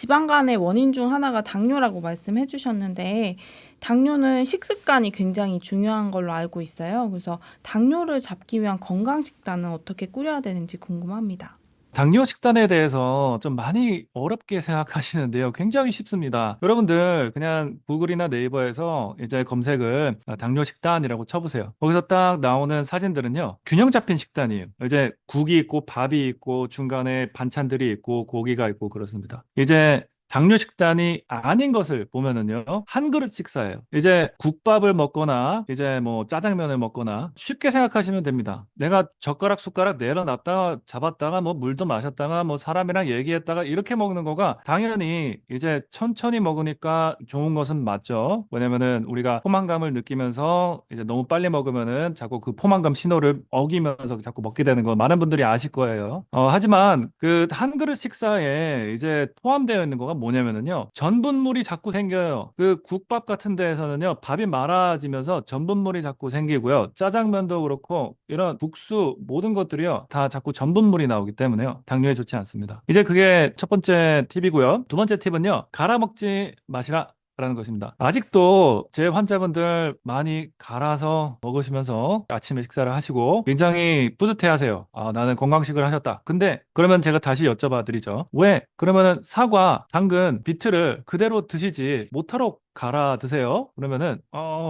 지방 간의 원인 중 하나가 당뇨라고 말씀해 주셨는데, 당뇨는 식습관이 굉장히 중요한 걸로 알고 있어요. 그래서 당뇨를 잡기 위한 건강 식단은 어떻게 꾸려야 되는지 궁금합니다. 당뇨 식단에 대해서 좀 많이 어렵게 생각하시는데요. 굉장히 쉽습니다. 여러분들 그냥 구글이나 네이버에서 이제 검색을 당뇨 식단이라고 쳐보세요. 거기서 딱 나오는 사진들은요. 균형 잡힌 식단이에요. 이제 국이 있고 밥이 있고 중간에 반찬들이 있고 고기가 있고 그렇습니다. 이제 당뇨 식단이 아닌 것을 보면은요, 한 그릇 식사예요. 이제 국밥을 먹거나, 이제 뭐 짜장면을 먹거나, 쉽게 생각하시면 됩니다. 내가 젓가락, 숟가락 내려놨다가 잡았다가 뭐 물도 마셨다가 뭐 사람이랑 얘기했다가 이렇게 먹는 거가 당연히 이제 천천히 먹으니까 좋은 것은 맞죠. 왜냐면은 우리가 포만감을 느끼면서 이제 너무 빨리 먹으면은 자꾸 그 포만감 신호를 어기면서 자꾸 먹게 되는 거 많은 분들이 아실 거예요. 하지만 그 한 그릇 식사에 이제 포함되어 있는 거가 뭐냐면은요. 전분물이 자꾸 생겨요. 그 국밥 같은 데에서는요. 밥이 말아지면서 전분물이 자꾸 생기고요. 짜장면도 그렇고 이런 국수 모든 것들이요. 다 자꾸 전분물이 나오기 때문에요. 당뇨에 좋지 않습니다. 이제 그게 첫 번째 팁이고요. 두 번째 팁은요. 갈아 먹지 마시라. 라는 것입니다. 아직도 제 환자분들 많이 갈아서 먹으시면서 아침에 식사를 하시고 굉장히 뿌듯해 하세요. 아, 나는 건강식을 하셨다. 근데 그러면 제가 다시 여쭤봐 드리죠. 왜? 그러면은 사과, 당근, 비트를 그대로 드시지 못하러 갈아 드세요? 그러면은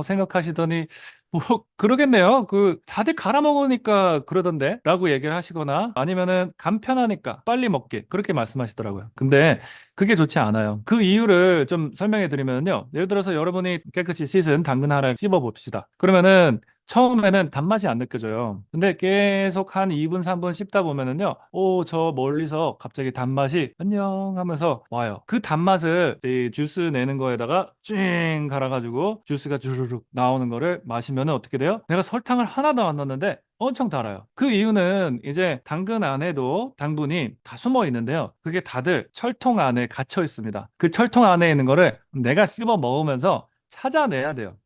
생각하시더니 뭐 그러겠네요. 그 다들 갈아 먹으니까 그러던데 라고 얘기를 하시거나 아니면은 간편하니까 빨리 먹기 그렇게 말씀하시더라고요. 근데 그게 좋지 않아요. 그 이유를 좀 설명해 드리면요. 예를 들어서 여러분이 깨끗이 씻은 당근 하나를 씹어 봅시다. 그러면은 처음에는 단맛이 안 느껴져요. 근데 계속 한 2분, 3분 씹다 보면은요. 오, 저 멀리서 갑자기 단맛이 안녕 하면서 와요. 그 단맛을 이 주스 내는 거에다가 찡 갈아가지고 주스가 주르륵 나오는 거를 마시면은 어떻게 돼요? 내가 설탕을 하나도 안 넣었는데 엄청 달아요. 그 이유는 이제 당근 안에도 당분이 다 숨어 있는데요. 그게 다들 철통 안에 갇혀 있습니다. 그 철통 안에 있는 거를 내가 씹어 먹으면서 찾아내야 돼요.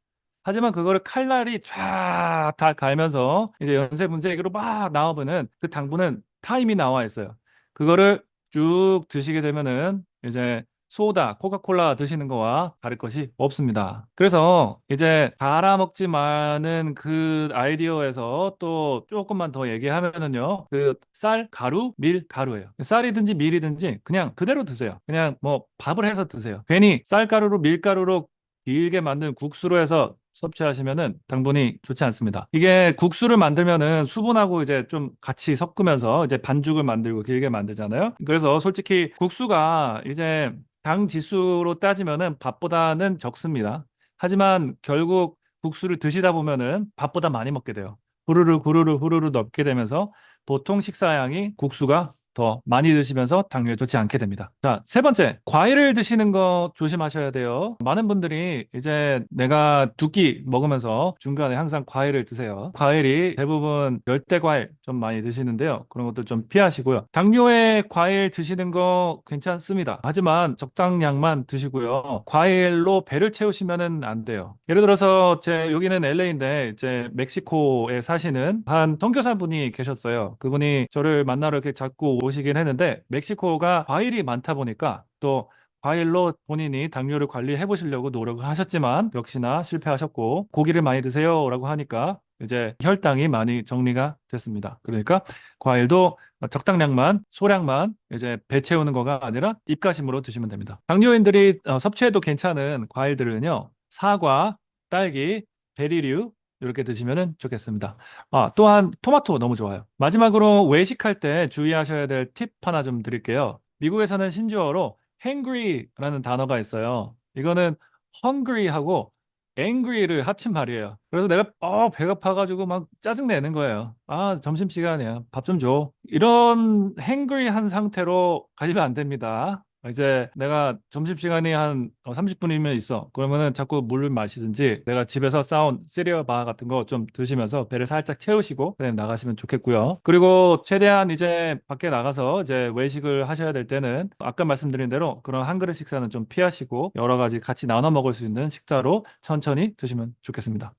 하지만 그거를 칼날이 쫙 다 갈면서 이제 연쇄 분쇄기로 막 나오면은 그 당분은 타임이 나와 있어요. 그거를 쭉 드시게 되면은 이제 소다, 코카콜라 드시는 거와 다를 것이 없습니다. 그래서 이제 갈아 먹지 마는 그 아이디어에서 또 조금만 더 얘기하면은요. 그 쌀, 가루, 밀, 가루예요. 쌀이든지 밀이든지 그냥 그대로 드세요. 그냥 뭐 밥을 해서 드세요. 괜히 쌀가루로 밀가루로 길게 만든 국수로 해서 섭취하시면은 당분이 좋지 않습니다. 이게 국수를 만들면은 수분하고 이제 좀 같이 섞으면서 이제 반죽을 만들고 길게 만들잖아요. 그래서 솔직히 국수가 이제 당 지수로 따지면은 밥보다는 적습니다. 하지만 결국 국수를 드시다 보면은 밥보다 많이 먹게 돼요. 후루룩 후루룩 후루룩 넣게 되면서 보통 식사량이 국수가 더 많이 드시면서 당뇨에 좋지 않게 됩니다. 자, 세 번째, 과일을 드시는 거 조심하셔야 돼요. 많은 분들이 이제 내가 두 끼 먹으면서 중간에 항상 과일을 드세요. 과일이 대부분 열대 과일 좀 많이 드시는데요. 그런 것들 좀 피하시고요. 당뇨에 과일 드시는 거 괜찮습니다. 하지만 적당량만 드시고요. 과일로 배를 채우시면은 안 돼요. 예를 들어서 제 여기는 LA인데 이제 멕시코에 사시는 한 선교사분이 계셨어요. 그분이 저를 만나러 이렇게 자꾸 오시긴 했는데 멕시코가 과일이 많다 보니까 또 과일로 본인이 당뇨를 관리해 보시려고 노력을 하셨지만 역시나 실패하셨고 고기를 많이 드세요라고 하니까 이제 혈당이 많이 정리가 됐습니다. 그러니까 과일도 적당량만 소량만 이제 배 채우는 거가 아니라 입가심으로 드시면 됩니다. 당뇨인들이 섭취해도 괜찮은 과일들은요. 사과, 딸기, 베리류 이렇게 드시면 좋겠습니다. 아, 또한 토마토 너무 좋아요. 마지막으로 외식할 때 주의하셔야 될 팁 하나 좀 드릴게요. 미국에서는 신조어로 hangry라는 단어가 있어요. 이거는 hungry하고 angry를 합친 말이에요. 그래서 내가 배가 파가지고 막 짜증 내는 거예요. 아, 점심시간이야. 밥 좀 줘. 이런 hangry한 상태로 가지면 안 됩니다. 이제 내가 점심시간이 한 30분이면 있어. 그러면은 자꾸 물을 마시든지 내가 집에서 싸온 시리얼 바 같은 거 좀 드시면서 배를 살짝 채우시고 그냥 나가시면 좋겠고요. 그리고 최대한 이제 밖에 나가서 이제 외식을 하셔야 될 때는 아까 말씀드린 대로 그런 한 그릇 식사는 좀 피하시고 여러 가지 같이 나눠 먹을 수 있는 식사로 천천히 드시면 좋겠습니다.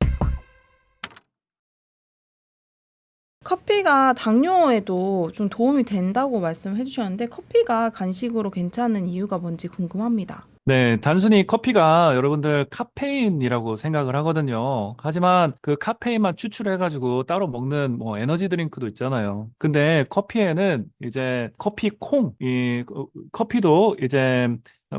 커피가 당뇨에도 좀 도움이 된다고 말씀해 주셨는데 커피가 간식으로 괜찮은 이유가 뭔지 궁금합니다. 네, 단순히 커피가 여러분들 카페인이라고 생각을 하거든요. 하지만 그 카페인만 추출해가지고 따로 먹는 뭐 에너지 드링크도 있잖아요. 근데 커피에는 이제 커피 콩, 커피도 이제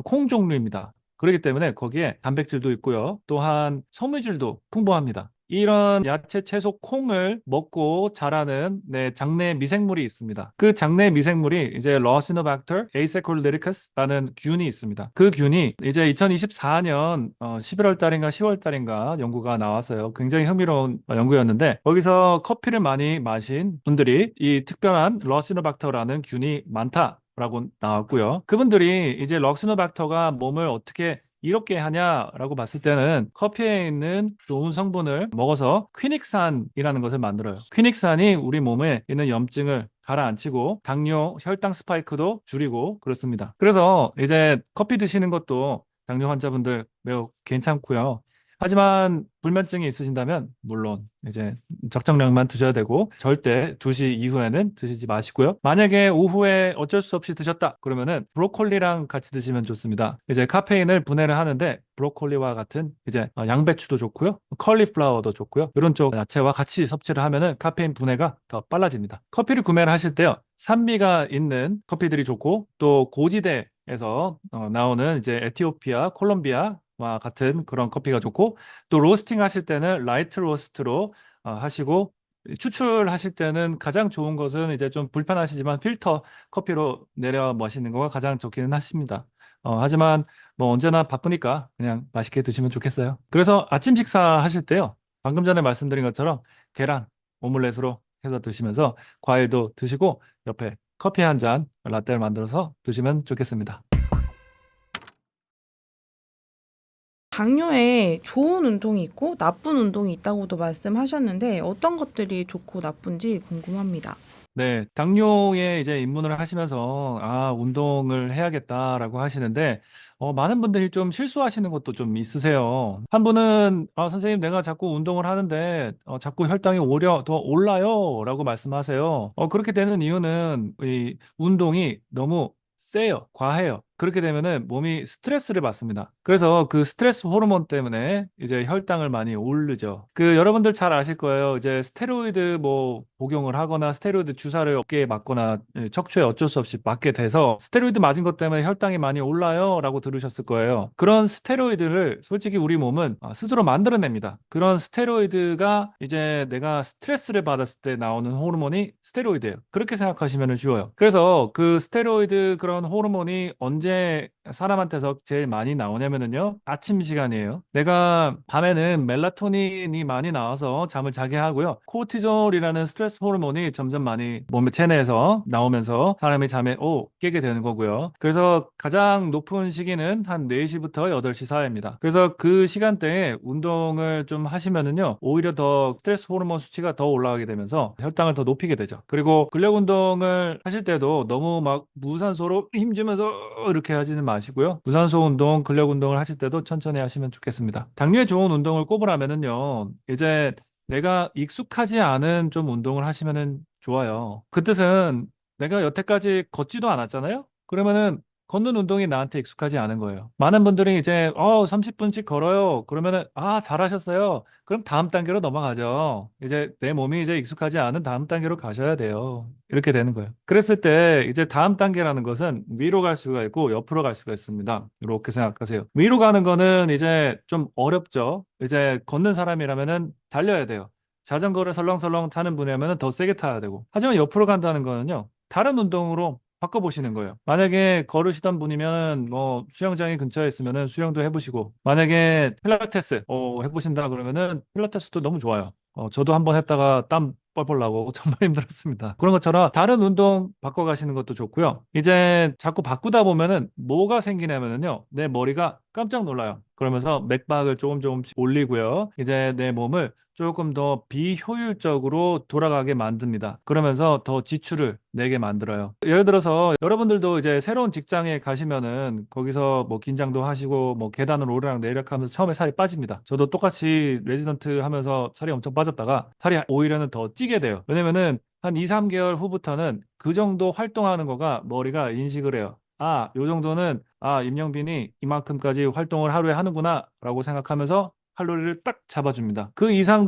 콩 종류입니다. 그렇기 때문에 거기에 단백질도 있고요. 또한 섬유질도 풍부합니다. 이런 야채, 채소, 콩을 먹고 자라는 장내 미생물이 있습니다. 그 장내 미생물이 이제 러시노박터 에이세콜리리커스라는 균이 있습니다. 그 균이 이제 2024년 11월 달인가 10월 달인가 연구가 나왔어요. 굉장히 흥미로운 연구였는데 거기서 커피를 많이 마신 분들이 이 특별한 러시노박터라는 균이 많다. 라고 나왔고요. 그분들이 이제 럭시노박터가 몸을 어떻게 이렇게 하냐라고 봤을 때는 커피에 있는 좋은 성분을 먹어서 퀴닉산이라는 것을 만들어요. 퀴닉산이 우리 몸에 있는 염증을 가라앉히고 당뇨, 혈당 스파이크도 줄이고 그렇습니다. 그래서 이제 커피 드시는 것도 당뇨 환자분들 매우 괜찮고요. 하지만 불면증이 있으신다면 물론 이제 적정량만 드셔야 되고 절대 2시 이후에는 드시지 마시고요. 만약에 오후에 어쩔 수 없이 드셨다 그러면은 브로콜리랑 같이 드시면 좋습니다. 이제 카페인을 분해를 하는데 브로콜리와 같은 이제 양배추도 좋고요. 컬리플라워도 좋고요. 이런 쪽 야채와 같이 섭취를 하면은 카페인 분해가 더 빨라집니다. 커피를 구매를 하실 때요. 산미가 있는 커피들이 좋고 또 고지대에서 나오는 이제 에티오피아, 콜롬비아와 같은 그런 커피가 좋고 또 로스팅 하실 때는 라이트 로스트로 하시고 추출하실 때는 가장 좋은 것은 이제 좀 불편하시지만 필터 커피로 내려 마시는 거가 가장 좋기는 하십니다. 하지만 뭐 언제나 바쁘니까 그냥 맛있게 드시면 좋겠어요. 그래서 아침 식사 하실 때요. 방금 전에 말씀드린 것처럼 계란, 오믈렛으로 해서 드시면서 과일도 드시고 옆에 커피 한 잔 라떼를 만들어서 드시면 좋겠습니다. 당뇨에 좋은 운동이 있고 나쁜 운동이 있다고도 말씀하셨는데 어떤 것들이 좋고 나쁜지 궁금합니다. 네, 당뇨에 이제 입문을 하시면서 운동을 해야겠다라고 하시는데 많은 분들이 좀 실수하시는 것도 좀 있으세요. 한 분은 선생님 내가 자꾸 운동을 하는데 자꾸 혈당이 오히려 더 올라요라고 말씀하세요. 그렇게 되는 이유는 이 운동이 너무 세요. 과해요. 그렇게 되면은 몸이 스트레스를 받습니다. 그래서 그 스트레스 호르몬 때문에 이제 혈당을 많이 오르죠. 그 여러분들 잘 아실 거예요. 이제 스테로이드 뭐 복용을 하거나 스테로이드 주사를 어깨에 맞거나 척추에 어쩔 수 없이 맞게 돼서 스테로이드 맞은 것 때문에 혈당이 많이 올라요라고 들으셨을 거예요. 그런 스테로이드를 솔직히 우리 몸은 스스로 만들어냅니다. 그런 스테로이드가 이제 내가 스트레스를 받았을 때 나오는 호르몬이 스테로이드예요. 그렇게 생각하시면 쉬워요. 그래서 그 스테로이드 그런 호르몬이 언제 사람한테서 제일 많이 나오냐면요. 아침 시간이에요. 내가 밤에는 멜라토닌이 많이 나와서 잠을 자게 하고요. 코르티졸이라는 스트레스 호르몬이 점점 많이 몸의 체내에서 나오면서 사람이 잠에 깨게 되는 거고요. 그래서 가장 높은 시기는 한 4시부터 8시 사이입니다. 그래서 그 시간대에 운동을 좀 하시면은요. 오히려 더 스트레스 호르몬 수치가 더 올라가게 되면서 혈당을 더 높이게 되죠. 그리고 근력 운동을 하실 때도 너무 막 무산소로 힘주면서 이렇게 하지는 마시고요. 무산소 운동, 근력 운동을 하실 때도 천천히 하시면 좋겠습니다. 당뇨에 좋은 운동을 꼽으라면은요. 이제 내가 익숙하지 않은 좀 운동을 하시면은 좋아요. 그 뜻은 내가 여태까지 걷지도 않았잖아요? 그러면은 걷는 운동이 나한테 익숙하지 않은 거예요. 많은 분들이 이제 30분씩 걸어요. 그러면은 잘하셨어요. 그럼 다음 단계로 넘어가죠. 이제 내 몸이 이제 익숙하지 않은 다음 단계로 가셔야 돼요. 이렇게 되는 거예요. 그랬을 때 이제 다음 단계라는 것은 위로 갈 수가 있고 옆으로 갈 수가 있습니다. 이렇게 생각하세요. 위로 가는 거는 이제 좀 어렵죠. 이제 걷는 사람이라면은 달려야 돼요. 자전거를 설렁설렁 타는 분이라면 더 세게 타야 되고. 하지만 옆으로 간다는 거는요. 다른 운동으로 바꿔보시는 거예요. 만약에 걸으시던 분이면 뭐 수영장이 근처에 있으면은 수영도 해보시고 만약에 필라테스 해보신다 그러면은 필라테스도 너무 좋아요. 저도 한번 했다가 땀 뻘뻘 나고 정말 힘들었습니다. 그런 것처럼 다른 운동 바꿔가시는 것도 좋고요. 이제 자꾸 바꾸다 보면은 뭐가 생기냐면은요. 내 머리가 깜짝 놀라요. 그러면서 맥박을 조금씩 올리고요. 이제 내 몸을 조금 더 비효율적으로 돌아가게 만듭니다. 그러면서 더 지출을 내게 만들어요. 예를 들어서 여러분들도 이제 새로운 직장에 가시면은 거기서 뭐 긴장도 하시고 뭐 계단을 오르락 내리락 하면서 처음에 살이 빠집니다. 저도 똑같이 레지던트 하면서 살이 엄청 빠졌다가 살이 오히려는 더 찌게 돼요. 왜냐면은 한 2, 3개월 후부터는 그 정도 활동하는 거가 머리가 인식을 해요. 아, 요 정도는 임영빈이 이만큼까지 활동을 하루에 하는구나라고 생각하면서 칼로리를 딱 잡아줍니다. 그 이상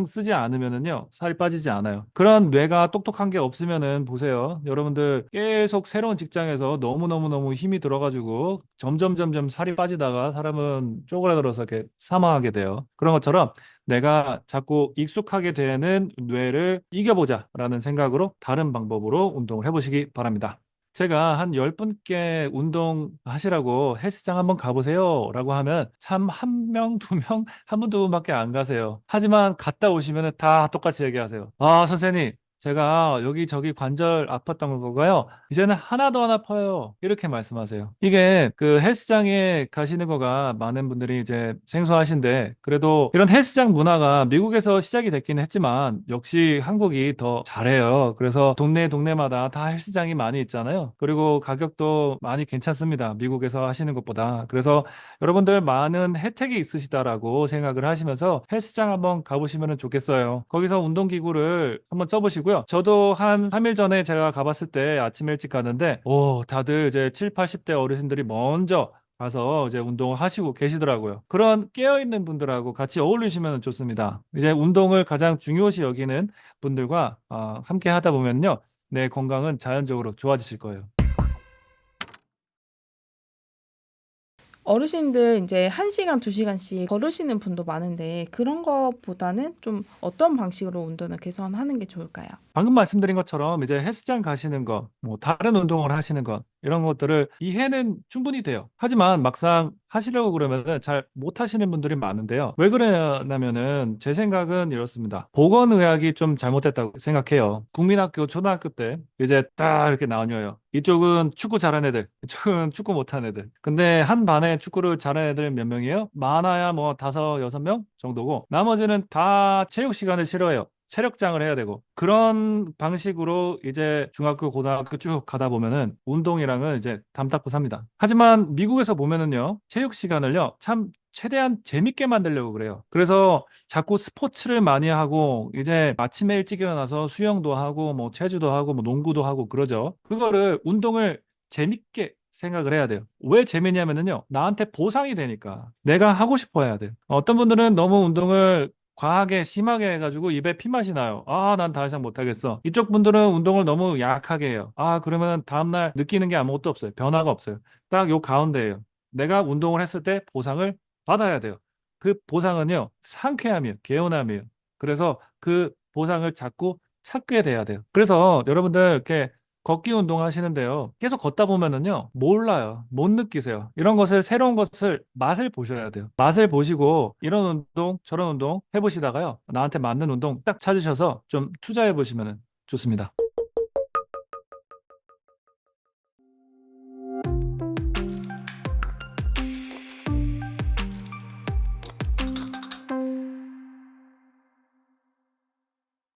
쓰지 않으면은요, 살이 빠지지 않아요. 그런 뇌가 똑똑한 게 없으면은 보세요. 여러분들 계속 새로운 직장에서 너무너무너무 힘이 들어가지고 점점 살이 빠지다가 사람은 쪼그라들어서 이렇게 사망하게 돼요. 그런 것처럼 내가 자꾸 익숙하게 되는 뇌를 이겨보자라는 생각으로 다른 방법으로 운동을 해보시기 바랍니다. 제가 한 10분께 운동하시라고 헬스장 한번 가보세요 라고 하면 참 한 명, 두 명, 한 분, 두 분밖에 안 가세요. 하지만 갔다 오시면 다 똑같이 얘기하세요. 아, 선생님, 제가 여기저기 관절 아팠던 거가요. 이제는 하나도 안 아파요. 이렇게 말씀하세요. 이게 그 헬스장에 가시는 거가 많은 분들이 이제 생소하신데 그래도 이런 헬스장 문화가 미국에서 시작이 됐긴 했지만 역시 한국이 더 잘해요. 그래서 동네마다 다 헬스장이 많이 있잖아요. 그리고 가격도 많이 괜찮습니다. 미국에서 하시는 것보다. 그래서 여러분들 많은 혜택이 있으시다라고 생각을 하시면서 헬스장 한번 가보시면 좋겠어요. 거기서 운동기구를 한번 써보시고요. 저도 한 3일 전에 제가 가봤을 때 아침 일찍 가는데, 다들 이제 7, 80대 어르신들이 먼저 가서 이제 운동을 하시고 계시더라고요. 그런 깨어있는 분들하고 같이 어울리시면 좋습니다. 이제 운동을 가장 중요시 여기는 분들과 함께 하다 보면요. 내 건강은 자연적으로 좋아지실 거예요. 어르신들 이제 1시간, 2시간씩 걸으시는 분도 많은데 그런 것보다는 좀 어떤 방식으로 운동을 개선하는 게 좋을까요? 방금 말씀드린 것처럼 이제 헬스장 가시는 것, 뭐 다른 운동을 하시는 것, 이런 것들을 이해는 충분히 돼요. 하지만 막상 하시려고 그러면은 잘 못하시는 분들이 많은데요. 왜 그러냐면은 제 생각은 이렇습니다. 보건의학이 좀 잘못됐다고 생각해요. 국민학교, 초등학교 때 이제 딱 이렇게 나뉘어요. 이쪽은 축구 잘하는 애들, 이쪽은 축구 못하는 애들. 근데 한 반에 축구를 잘하는 애들은 몇 명이에요? 많아야 뭐 5, 6명 정도고 나머지는 다 체육 시간을 싫어해요. 체력장을 해야 되고 그런 방식으로 이제 중학교, 고등학교 쭉 가다 보면은 운동이랑은 이제 담닦고 삽니다. 하지만 미국에서 보면은요, 체육 시간을요, 참 최대한 재밌게 만들려고 그래요. 그래서 자꾸 스포츠를 많이 하고 이제 아침에 일찍 일어나서 수영도 하고 뭐 체주도 하고 뭐 농구도 하고 그러죠. 그거를 운동을 재밌게 생각을 해야 돼요. 왜 재미냐면은요, 나한테 보상이 되니까. 내가 하고 싶어 해야 돼요. 어떤 분들은 너무 운동을 과하게 심하게 해가지고 입에 피맛이 나요. 아, 난 더 이상 못하겠어. 이쪽 분들은 운동을 너무 약하게 해요. 아, 그러면 다음날 느끼는 게 아무것도 없어요. 변화가 없어요. 딱 요 가운데예요. 내가 운동을 했을 때 보상을 받아야 돼요. 그 보상은요, 상쾌함이에요. 개운함이에요. 그래서 그 보상을 자꾸 찾게 돼야 돼요. 그래서 여러분들 이렇게 걷기 운동 하시는데요. 계속 걷다 보면은요, 몰라요. 못 느끼세요. 이런 것을, 새로운 것을 맛을 보셔야 돼요. 맛을 보시고, 이런 운동, 저런 운동 해보시다가요. 나한테 맞는 운동 딱 찾으셔서 좀 투자해 보시면 좋습니다.